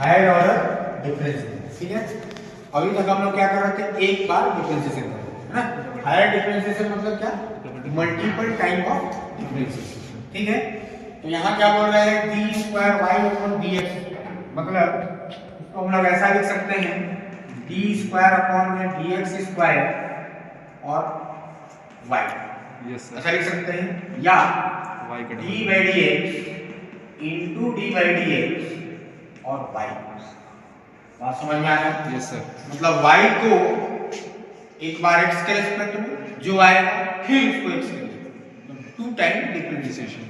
Higher order differentiation, ठीक है। अभी तक हम लोग क्या कर रहे थे, एक बार डिफरेंशिएशन कर रहे थे, है ना। हायर डिफरेंशिएशन मतलब क्या, मल्टीपल टाइम ऑफ डिफरेंशिएशन, ठीक है। तो यहाँ क्या बोल रहे हैं, d square y upon d x, मतलब इसको हम लोग ऐसा लिख सकते हैं, डी स्क्वायर अपॉन में डी एक्स स्क्वायर और वाई, ऐसा लिख सकते हैं, या d by D x into d by D x और वाई। बात समझ में आया? Yes sir. मतलब y को एक बार x के रिस्पेक्ट में जो आएगा, फिर उसको x के रिस्पेक्ट में, टू टाइम डिफरेंशिएशन,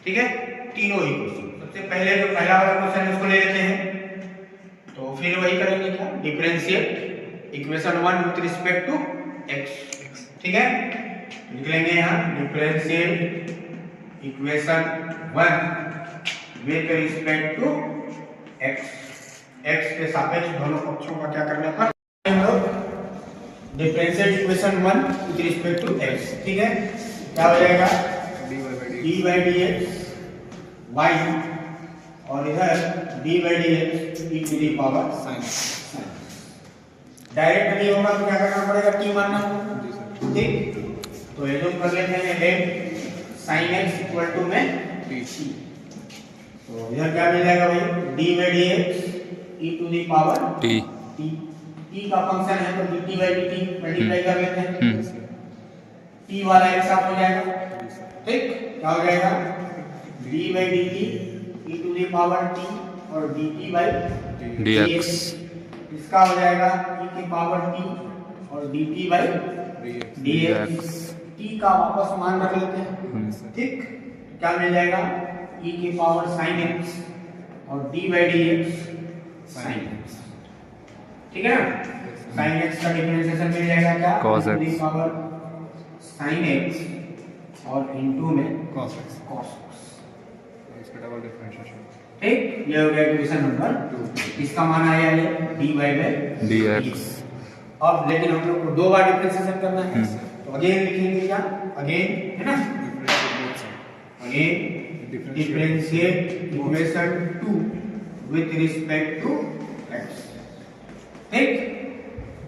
ठीक है। तीनों ही क्वेश्चन, सबसे पहले जो पहला वाला क्वेश्चन है उसको ले लेते हैं, तो फिर वही करेंगे क्या, differentiate equation 1 with respect to x, ठीक है। निकलेंगे यहाँ differentiate equation 1 with respect to x, x के सापेक्ष दोनों पक्षों का क्या करने पर हम लोग differentiate equation 1 with respect to x, ठीक है। क्या हो जाएगा, d by D x y और इधर d by D x e to the power sine. Direct नहीं होगा तो क्या करना पड़ेगा, टी मानना होगा, ठीक। तो ये जो कर लेते हैं let sine x equal to में टी, तो इधर क्या मिल जाएगा भाई, d by D x e to the power t, t का फंक्शन है तो dt by dt मल्टीप्लाई कर लेते हैं, t वाला एक साथ हो जाएगा, ठीक। क्या हो जाएगा, d by dt e to the power t और dt by dx, इसका हो जाएगा e की पावर t और dt by dx, t का वापस मान रख लेते हैं, ठीक। क्या मिल जाएगा, e की पावर sin x और d by dx sin x, ठीक है ना। sin x का डिफरेंशिएशन मिल जाएगा क्या, cos x to the power sin x और इनटू में cos x, इसका डबल डिफरेंशिएशन, ठीक। ये हो गया इक्वेशन नंबर 2, इसका मान आया ये dy by dx। अब लेकिन हम लोग को दो बार डिफरेंशिएशन करना है, तो अगेन लिखेंगे क्या, अगेन, है ना, again differentiate equation 2 with respect to x, ठीक।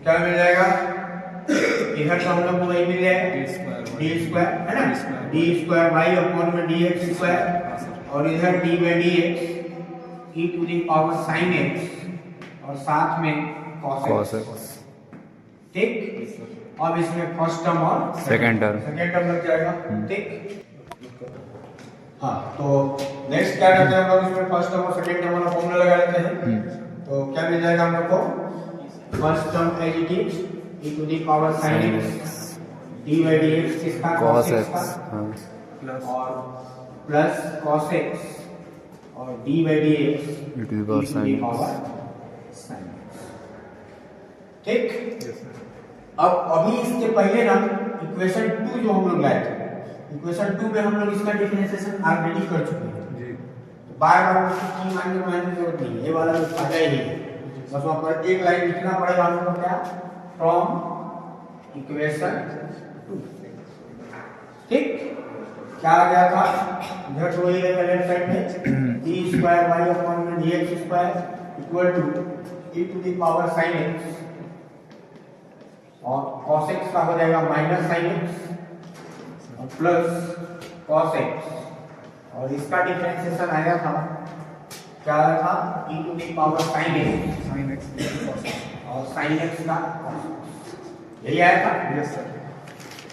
क्या मिल जाएगा, इधर तो हम लोग को वही मिल जाएगा डी स्क्वायर, है ना, डी स्क्वायर वाई अपॉन में डी एक्स स्क्वायर और इधर d by D x e to the power sine x और साथ में कॉस एक्स, ठीक। अब इसमें फर्स्ट टर्म और सेकंड टर्म लग जाएगा, ठीक। हाँ, तो नेक्स्ट क्या करते हैं हम लोग, इसमें फर्स्ट टर्म और सेकंड टर्म वाला फॉर्मूला लगा लेते हैं। तो क्या मिल जाएगा हम लोग को, first term as it is e to the power sin x d by dx किसका, cos x का, और प्लस cos x और d by dx e to the power sin x, ठीक। अब अभी इसके पहले ना इक्वेशन 2 जो हम लोग लाए थे, इक्वेशन 2 में हम लोग इसका डिफरेंशिएशन ऑलरेडी कर चुके हैं जी, तो बार-बार उसकी की मानने की जरूरत नहीं है, ये वाला तो फायदा ही है। बस वहां पर एक लाइन लिखना पड़ेगा हम लोग को, क्या, फ्रॉम इक्वेशन 2, ठीक। क्या आ गया था, इधर तो वही रहेगा लेफ्ट साइड में, d स्क्वायर y अपॉन में dx square equal to e to the power sin x और cos x का हो जाएगा माइनस sin x और प्लस cos x और इसका डिफरेंशिएशन आया था, क्या आया था, e to the power sin x और sin x का cos x, यही आया था, यस सर,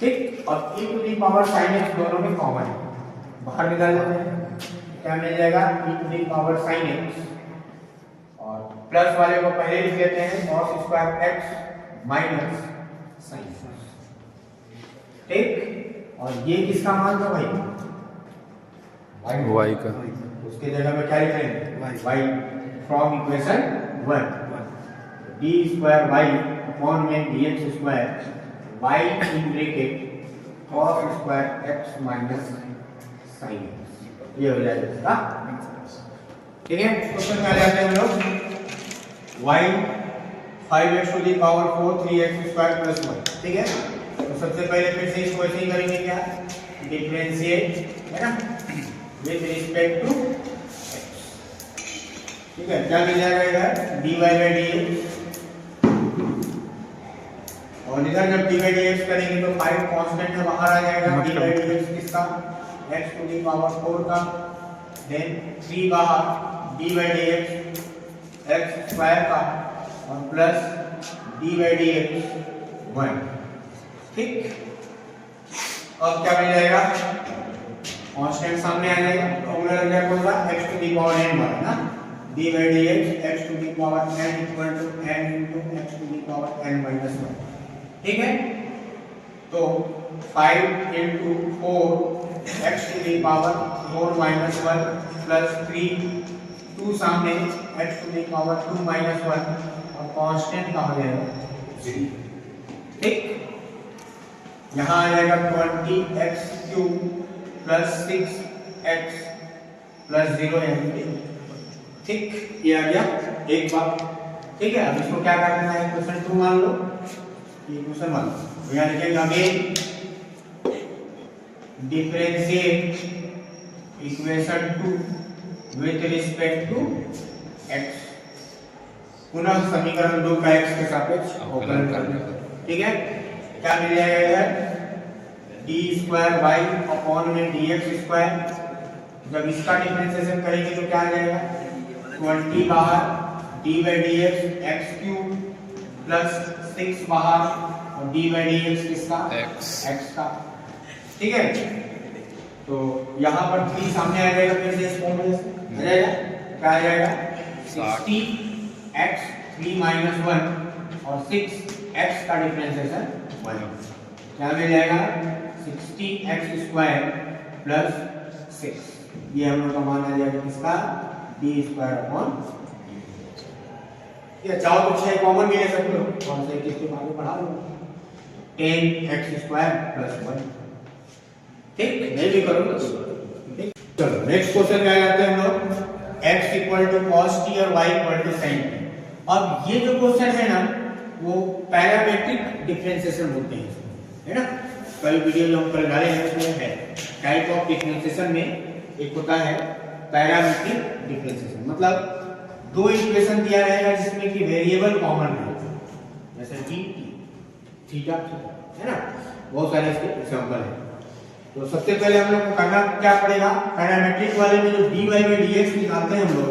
ठीक। और e to the power sin x दोनों में कॉमन है, बाहर निकाल लेते हैं, क्या मिल जाएगा, e to the power sin x और प्लस वाले को पहले लिख लेते हैं cos square x minus sin, ठीक। और ये किसका मान था भाई, y का, उसके जगह में क्या लिख रहे हैं, y from equation 1 d square y upon में dx square y in bracket cos square x minus sin, ये हो जाएगा, ठीक है। क्वेश्चन में आ जाते हैं हम लोग, y 5x to the power 4 3x square plus 1, ठीक है। तो सबसे पहले फिर से इसको ऐसे ही करेंगे, क्या, डिफरेंशिएट, है ना, विद रिस्पेक्ट टू x, ठीक है, क्या मिल जाएगा इधर dy बाई dx, और इधर जब dy बाई dx करेंगे तो 5 कांस्टेंट है बाहर आ जाएगा, dy बाई dx किसका x टू दी पावर 4 का, देन 3 बाहर dy by dx x square का और प्लस dy बाई dx 1। ठीक, अब क्या मिल जाएगा, कांस्टेंट सामने आ जाएगा, फॉर्मूला लग जाएगा कौन सा x to the power n वाला ना, dy by dx x to the power n इक्वल टू n into x to the power n minus 1। ठीक है, तो 5 into 4 x to the power 4 minus 1 plus 3 2 सामने x to the power 2 minus 1 और constant का हो जाएगा 0। ठीक, यहाँ आ जाएगा 20x cube plus 6x plus 0 यानी। ठीक, ये आ गया एक बार। ठीक है, अब इसको क्या करना है, क्वेश्चन 2 मान लो, ये क्वेश्चन 1 तो यहाँ लिखेंगे again differentiate equation 2 with respect to x, पुनः समीकरण 2 का x के सापेक्ष अवकलन करना। ठीक है, क्या मिल जाएगा इधर डी स्क्वायर वाई अपॉन में dx स्क्वायर, जब इसका डिफरेंशिएशन करेंगे तो क्या आ जाएगा 20 बाहर d by dx x cube plus 6 बाहर और d बाई dx किसका x का। ठीक है, तो यहाँ पर 3 सामने आ जाएगा, फिर से इस फॉर्मूले से आ जाएगा, क्या आ जाएगा 60x 3 माइनस 1 और 6x का डिफरेंशिएशन 1, क्या मिल जाएगा 60x स्क्वायर प्लस 6, ये हम लोग का मान आ जाएगा किसका d स्क्वायर अपॉन, ये चाहो तो 6 कॉमन भी ले सकते हो, कौन से किसके आगे बढ़ा लो 10x स्क्वायर प्लस 1। ठीक, नहीं भी करोगे तो ठीक। चलो नेक्स्ट क्वेश्चन क्या लाते हैं हम लोग, x equal to cos t और y equal to sin t। अब ये जो क्वेश्चन है ना वो पैरामेट्रिक डिफरेंशिएशन बोलते हैं, है ना, कल वीडियो जो हम कल डाले हैं उसमें है टाइप ऑफ डिफरेंशिएशन में एक होता है पैरामेट्रिक डिफरेंशिएशन, मतलब दो इक्वेशन दिया रहेगा जिसमें कि वेरिएबल कॉमन है, जैसे t थीटा है ना, बहुत सारे इसके एग्जांपल हैं। तो सबसे पहले हम लोग को करना क्या पड़ेगा, पैरामेट्रिक वाले में जो dy बाई dx निकालते हैं हम लोग,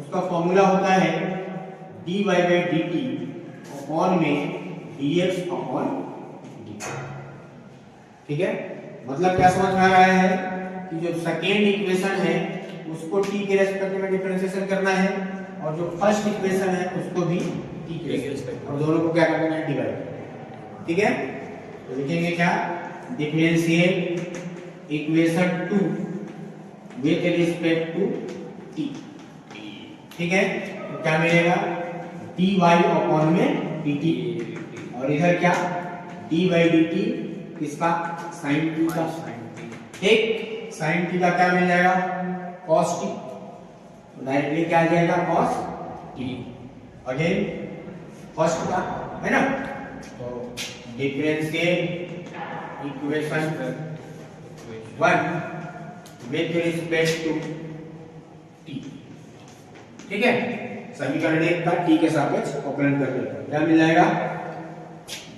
उसका फॉर्मूला होता है dy बाई dt अपॉन में dx अपॉन dt। ठीक है, मतलब क्या समझ में आ रहा है कि जो सेकेंड इक्वेशन है उसको t के रेस्पेक्ट में डिफरेंशिएशन करना है और जो फर्स्ट इक्वेशन है उसको भी t के रेस्पेक्ट, और दोनों को क्या करना है डिवाइड। ठीक है, तो लिखेंगे क्या differentiate equation 2 with respect to t। ठीक है, तो क्या मिलेगा dy अपॉन में dt, और इधर क्या d बाई dt किसका sin t का। ठीक, sin t का क्या मिल जाएगा cos t, तो डायरेक्टली क्या आ जाएगा cos t, अगेन फर्स्ट का है ना, तो differentiate equation 1 with respect to t। ठीक है, समीकरण 1 का t के सापेक्ष अवकलन कर देते हैं, क्या मिल जाएगा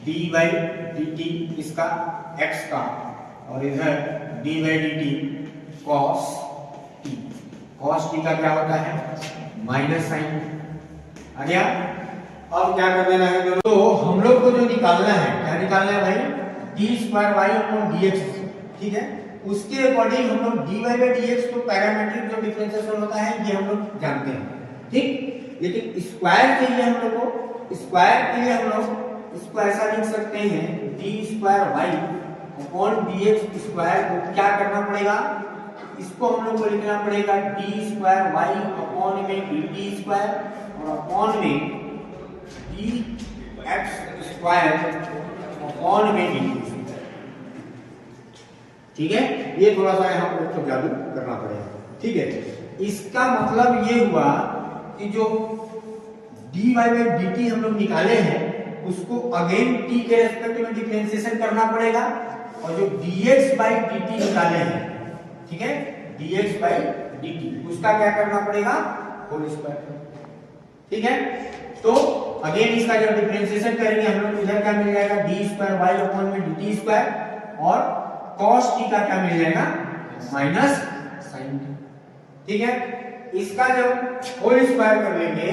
d बाई dt इसका x का, और इधर d by dt cos t, cos t का क्या होता है माइनस साइन आ गया। अब क्या कर देना है दोनों, तो हम लोग को जो निकालना है, क्या निकालना है भाई d square y upon dx। ठीक है, उसके अकॉर्डिंग हम लोग dy बाई dx तो पैरामेट्रिक जो डिफरेंशिएशन होता है ये हम लोग जानते हैं। ठीक, लेकिन स्क्वायर के लिए हम लोग को, स्क्वायर के लिए हम लोग इसको ऐसा लिख सकते हैं d square y upon dx square को क्या करना पड़ेगा, इसको हम लोग को लिखना पड़ेगा d स्क्वायर y अपॉन में dt स्क्वायर और अपॉन में dx स्क्वायर अपॉन में dt। ठीक है, ये थोड़ा सा यहाँ पर तो जादू करना पड़ेगा। ठीक है, इसका मतलब ये हुआ कि जो dy बाई dt हम लोग निकाले हैं उसको अगेन t के रेस्पेक्ट में डिफरेंशिएशन करना पड़ेगा, और जो dx बाई dt निकाले हैं, ठीक है, dx बाई dt उसका क्या करना पड़ेगा होल स्क्वायर। ठीक है, तो अगेन इसका जब डिफरेंशिएशन करेंगे हम लोग इधर क्या मिल जाएगा डी स्क्वायर वाई अपॉन में dt स्क्वायर और cos t का क्या मिल जाएगा माइनस sin t। ठीक है, इसका जब होल स्क्वायर कर लेंगे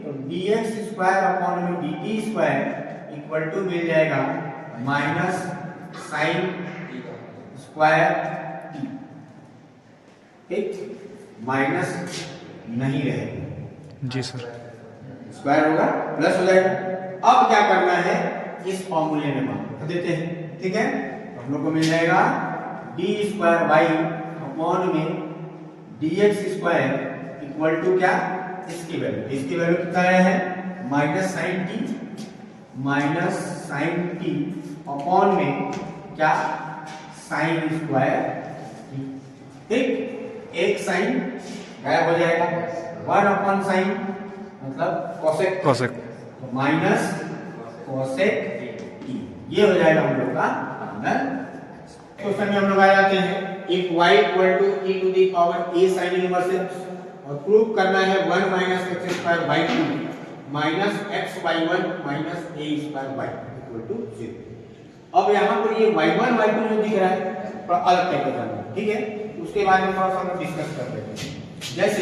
तो dx स्क्वायर अपॉन में dt स्क्वायर इक्वल टू मिल जाएगा माइनस sin स्क्वायर t। ठीक, माइनस नहीं रहेगा जी सर। स्क्वायर होगा प्लस हो जाएगा। अब क्या करना है इस फॉर्मूले में मान देते हैं। ठीक है, तो हम लोग को मिल जाएगा डी स्क्वायर वाई अपॉन में dx स्क्वायर इक्वल टू क्या इसकी वैल्यू कितना है माइनस साइन टी अपॉन में क्या साइन स्क्वायर। ठीक, एक साइन गायब हो जाएगा 1 अपॉन साइन मतलब कोसेक तो माइनस कोसेक टी, ये हो जाएगा हम लोग का फाइनल क्वेश्चन में हम लोग आ जाते हैं if y equal to e to the power a sin inverse x और प्रूव करना है 1 minus x square by 2 minus x by 1 minus a square by equal to 0। अब यहाँ पर ये y1 y2 जो दिख रहा है थोड़ा अलग टाइप का जानना है। ठीक है, उसके बारे में थोड़ा सा हम डिस्कस कर लेते हैं। जैसे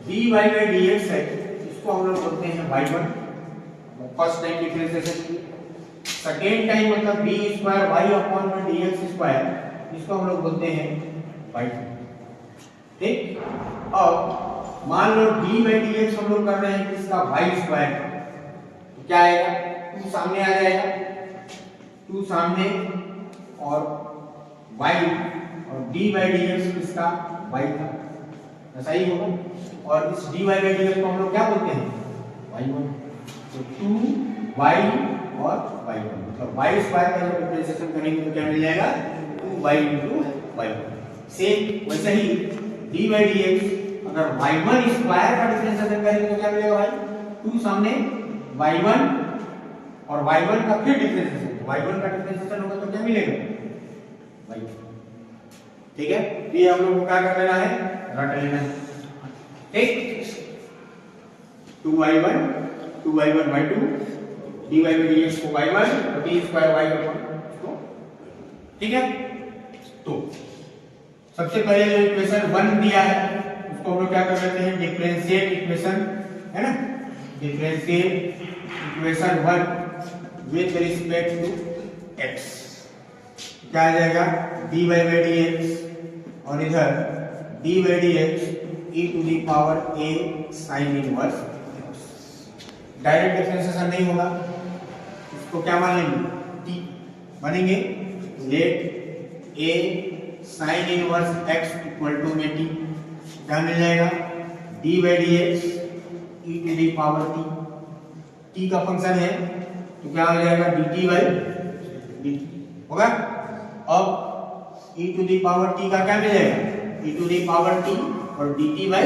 dy बाई dx है, इसको हम लोग बोलते हैं y1 first time differentiation. Second time मतलब b स्क्वायर y अपॉन में dx स्क्वायर, इसको हम लोग बोलते हैं y2। ठीक, अब मान लो d बाई dx हम लोग कर रहे हैं किसका y स्क्वायर, तो क्या आएगा 2 सामने आ जाएगा 2 सामने और y और d बाई dx किसका y का, ऐसा ही होगा। और इस dy बाई dx को हम लोग क्या बोलते हैं y1, तो 2y और y1 मतलब y स्क्वायर का जब डिफरेंशिएशन करेंगे तो क्या मिल जाएगा 2y into y1। सेम वैसे ही d by dx अगर y1 स्क्वायर का डिफरेंशिएशन करेंगे तो क्या मिलेगा भाई 2 सामने y1 और y1 का फिर डिफरेंशिएशन, y1 का डिफरेंशिएशन होगा तो क्या मिलेगा y2। ठीक है, ये हम लोग को क्या कर लेना है रट लेना है। ठीक, 2y1 y2 dy by dx को y1 और d स्क्वायर y अपॉन। ठीक है, तो सबसे पहले जो इक्वेशन 1 दिया है उसको हम लोग क्या कर लेते हैं डिफरेंशिएट इक्वेशन, है ना, differentiate equation 1 with respect to x, क्या आ जाएगा dy by dx और इधर dy by dx e to the power a sin inverse. Direct differentiation नहीं होगा, इसको क्या मान लेंगे t बनेंगे, let a sin inverse x equal to में t क्या मिल जाएगा d by dx e to the power t का फंक्शन है तो क्या हो जाएगा dt by dt होगा। अब e to the power t का क्या मिल जाएगा e to the power t और dt by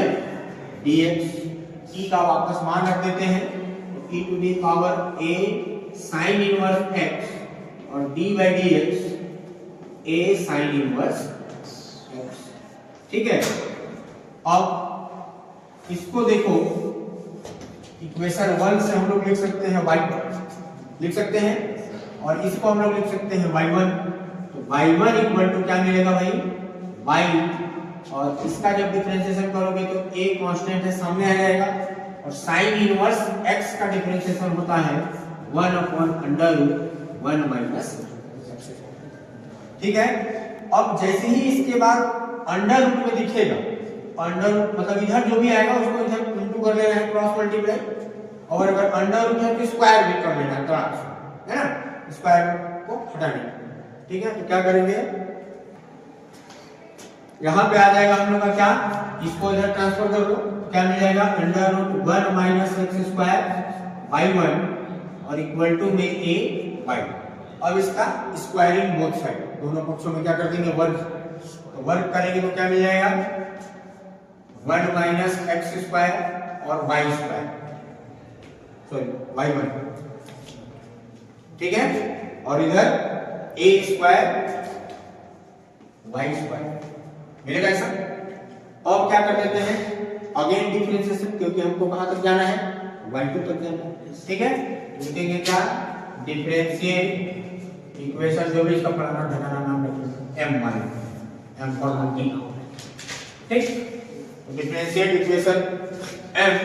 dx, t का वापस मान रख देते हैं तो e to the power a sin inverse x और d by dx a sin inverse x। ठीक है, अब इसको देखो इक्वेशन 1 से हम लोग लिख सकते हैं y लिख सकते हैं और इसको हम लोग लिख सकते हैं y1, तो y1 इक्वल टू क्या मिलेगा भाई y, और इसका जब डिफरेंशिएशन करोगे तो a कांस्टेंट है सामने आ जाएगा और sin इनवर्स x का डिफरेंशिएशन होता है 1 अपॉन अंडर रूट 1 माइनस। ठीक है, अब जैसे ही इसके बाद अंडर रूट में दिखेगा, अंडर रूट मतलब इधर जो भी आएगा उसको इधर इंटू कर लेना है क्रॉस मल्टीप्लाई, और अगर अंडर रूट है तो स्क्वायर भी कर लेना है क्रॉस, है ना, स्क्वायर को हटाने। ठीक है, तो क्या करेंगे यहाँ पे आ जाएगा हम लोग का क्या, इसको इधर ट्रांसफर कर दो, क्या मिल जाएगा under root 1 minus x square y1 और इक्वल टू में a y। अब इसका स्क्वायरिंग बोथ साइड, दोनों पक्षों में क्या कर देंगे वर्ग, तो वर्ग करेंगे तो क्या मिल जाएगा 1 माइनस x स्क्वायर और y स्क्वायर, सॉरी y1। ठीक है, और इधर a स्क्वायर y स्क्वायर मिलेगा ऐसा। अब क्या कर देते हैं अगेन डिफरेंशिएशन, क्योंकि हमको कहां तक जाना है y2 तक जाना है, ठीक है। लिखेंगे क्या, डिफरेंशियल इक्वेशन, जो भी इसका पुराना ढकाना नाम रखेंगे m1, m फॉर मल्टी, ठीक। तो differential equation m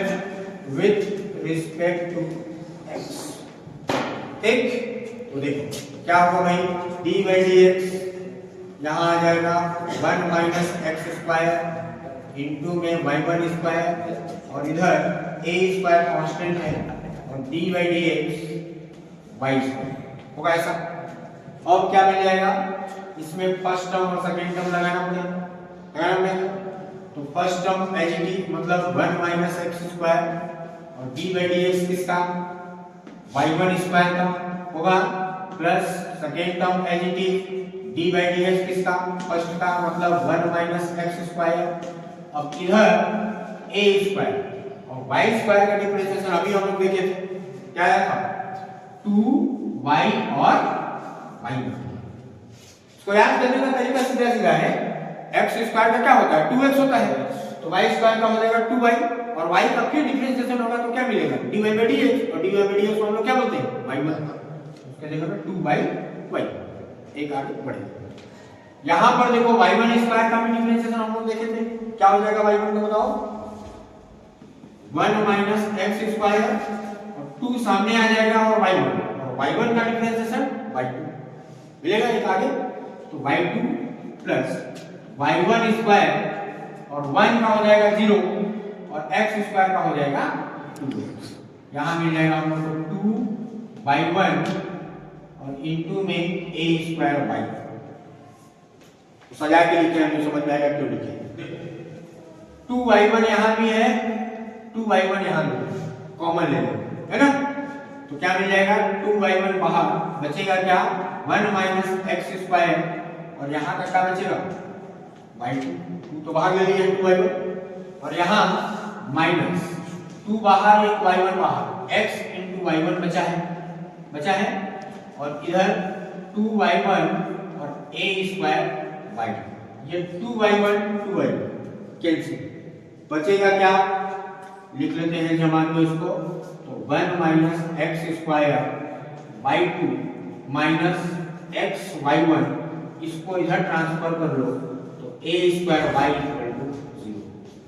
with respect to x, ठीक। तो देखो क्या होगा भाई, डी बाई डी एक्स यहाँ आ जाएगा 1 माइनस एक्स स्क्वायर इंटू में y1 स्क्वायर, और इधर a स्क्वायर कांस्टेंट है, और D by D x Y square होगा ऐसा। अब क्या मिल जाएगा, इसमें फर्स्ट टर्म और सेकेंड टर्म लगाना पड़ेगा। तो first term as it is, मतलब 1 माइनस एक्स स्क्वायर, और डी बाई डी एक्स किसका, y1 स्क्वायर का होगा, plus second term as it is D by D X किसका, फर्स्ट का, मतलब 1 माइनस एक्स स्क्वायर। अब इधर a स्क्वायर और y स्क्वायर का डिफरेंशिएशन अभी हम लोग देखे थे, क्या आया था, 2y और y1। इसको याद करने का तरीका सीधा सीधा है, x स्क्वायर का क्या होता है, 2x होता है, तो y स्क्वायर का हो जाएगा 2y, और y का फिर डिफरेंशिएशन होगा तो क्या मिलेगा, dy बाई dx, और dy बाई dx को हम लोग क्या बोलते हैं, y1। उसके जगह पे 2y, एक आगे बढ़े। यहां पर देखो y1 स्क्वायर का भी डिफरेंशिएशन हम लोग देखे थे, क्या हो जाएगा y1 का बताओ, 1 माइनस एक्स स्क्वायर, और 2 सामने आ जाएगा, और y1 का डिफरेंशिएशन y2 मिलेगा एक आगे, तो y2 प्लस y1 स्क्वायर, और 1 का हो जाएगा 0, और x स्क्वायर का हो जाएगा 2x। यहां मिल जाएगा हम लोग को 2y1 और इनटू में a स्क्वायर y। सजा के लिखे हैं, समझ में आएगा क्यों लिखे। 2y1 यहां भी है, 2y1 यहां भी कॉमन ले लो, है ना। तो क्या मिल जाएगा, 2y1 बाहर बचेगा क्या, 1 माइनस एक्स स्क्वायर, और यहां का क्या बचेगा, y2, 2 तो बाहर ले लिया 2y1, और यहां माइनस 2 बाहर, एक y1 बाहर, x इंटू y1 बचा है, और इधर 2y1 और a स्क्वायर y2, ये 2y1 2y1 कैंसिल, बचेगा क्या, लिख लेते हैं जमा दो इसको, तो 1 minus X square y2 minus X y1, इसको इधर ट्रांसफर कर लो, तो a स्क्वायर y इक्वल टू 0।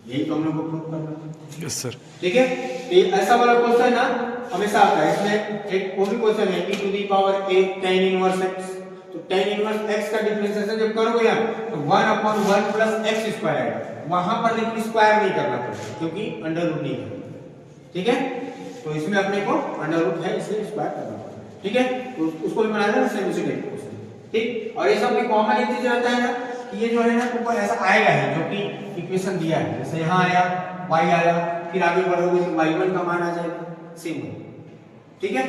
यही तो हम लोग को प्रूव करना है। यस सर, ठीक है। ये ऐसा वाला क्वेश्चन ना हमेशा आता है, इसमें एक कोई भी क्वेश्चन है e to the power a tan inverse x, तो tan इनवर्स x का डिफरेंशिएशन जब करोगे यार, तो 1/1 प्लस x स्क्वायर आएगा, वहां पर लेकिन स्क्वायर नहीं करना पड़ेगा क्योंकि अंडर रूट नहीं है, ठीक है। तो इसमें अपने को अंडर रूट है, इसलिए स्क्वायर करना पड़ेगा, ठीक है। तो उसको भी बना लेना सेम उसी टाइप क्वेश्चन, ठीक। और ये सब में कॉमन एक चीज रहता है ना कि ये जो है ना तुमको ऐसा आएगा है जो कि इक्वेशन दिया है, जैसे यहां आया y आया, फिर आगे बढ़ोगे तो y1 का मान आ जाएगा, सेम, ठीक है।